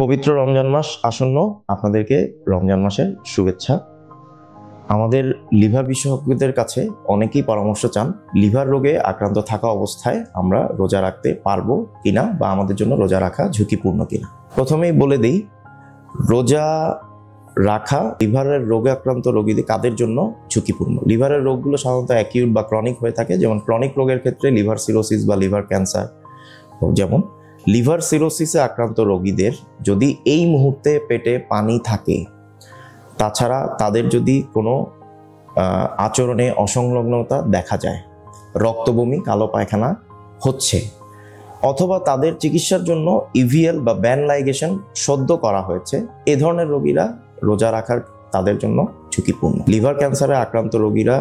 পবিত্র রমজান মাস আসন্ন, আপনাদেরকে রমজান মাসের শুভেচ্ছা। আমাদের লিভার বিশেষজ্ঞদের কাছে অনেকেই পরামর্শ চান লিভার রোগে আক্রান্ত থাকা অবস্থায় আমরা রোজা রাখতে পারবো কিনা বা আমাদের জন্য রোজা রাখা ঝুঁকিপূর্ণ কিনা। প্রথমেই বলে দিই, রোজা রাখা লিভারের রোগে আক্রান্ত রোগীদের কাদের জন্য ঝুঁকিপূর্ণ। লিভারের রোগগুলো সাধারণত অ্যাকিউট বা ক্রনিক হয়ে থাকে, যেমন ক্রনিক রোগের ক্ষেত্রে লিভার সিরোসিস বা লিভার ক্যান্সার। যেমন লিভার সিরোসিসে আক্রান্ত রোগীদের যদি এই মুহূর্তে পেটে পানি থাকে, তাছাড়া তাদের যদি কোনো আচরণে অসংলগ্নতা দেখা যায়, রক্তবমি, কালো পায়খানা হচ্ছে, অথবা তাদের চিকিৎসার জন্য ইভিএল বা ব্যান লাইগেশন সদ্য করা হয়েছে, এ ধরনের রোগীরা রোজা রাখার তাদের জন্য ঝুঁকিপূর্ণ। লিভার ক্যান্সারে আক্রান্ত রোগীরা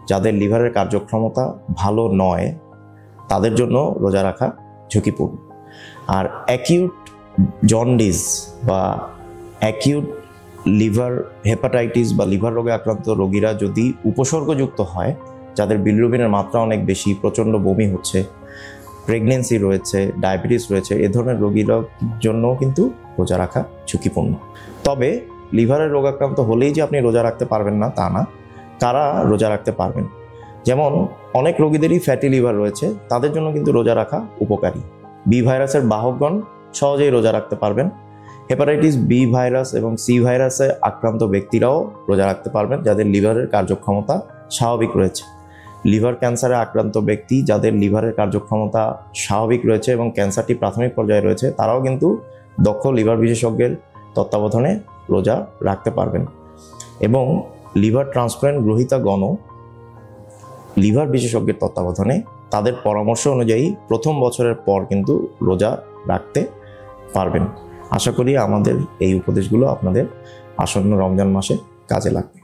যাদের লিভারের কার্যক্ষমতা ভালো নয়, তাদের জন্য রোজা রাখা ঝুঁকিপূর্ণ। আর অ্যাকিউট জন্ডিস বা অ্যাকিউট লিভার হেপাটাইটিস বা লিভার রোগে আক্রান্ত রোগীরা যদি উপসর্গযুক্ত হয়, যাদের বিলিরুবিনের মাত্রা অনেক বেশি, প্রচণ্ড বমি হচ্ছে, প্রেগনেন্সি রয়েছে, ডায়াবেটিস রয়েছে, এ ধরনের রোগীর জন্যও কিন্তু রোজা রাখা ঝুঁকিপূর্ণ। তবে লিভারের রোগাক্রান্ত হলেই যে আপনি রোজা রাখতে পারবেন না তা না, কারা রোজা রাখতে পারবেন। যেমন অনেক রোগীদেরই ফ্যাটি লিভার রয়েছে, তাদের জন্য কিন্তু রোজা রাখা উপকারী। বি ভাইরাসের বাহকগণ সহজেই রোজা রাখতে পারবেন। হেপাটাইটিস বি ভাইরাস এবং সি ভাইরাসে আক্রান্ত ব্যক্তিরাও রোজা রাখতে পারবেন, যাদের লিভারের কার্যক্ষমতা স্বাভাবিক রয়েছে। লিভার ক্যান্সারে আক্রান্ত ব্যক্তি যাদের লিভারের কার্যক্ষমতা স্বাভাবিক রয়েছে এবং ক্যান্সারটি প্রাথমিক পর্যায়ে রয়েছে, তারাও কিন্তু দক্ষ লিভার বিশেষজ্ঞের তত্ত্বাবধানে রোজা রাখতে পারবেন। এবং লিভার ট্রান্সপ্ল্যান্ট গ্রহীতাগণও লিভার বিশেষজ্ঞের তত্ত্বাবধানে তাদের পরামর্শ অনুযায়ী প্রথম বছরের পর কিন্তু রোজা রাখতে পারবেন। আশা করি আমাদের এই উপদেশগুলো আপনাদের আসন্ন রমজান মাসে কাজে লাগবে।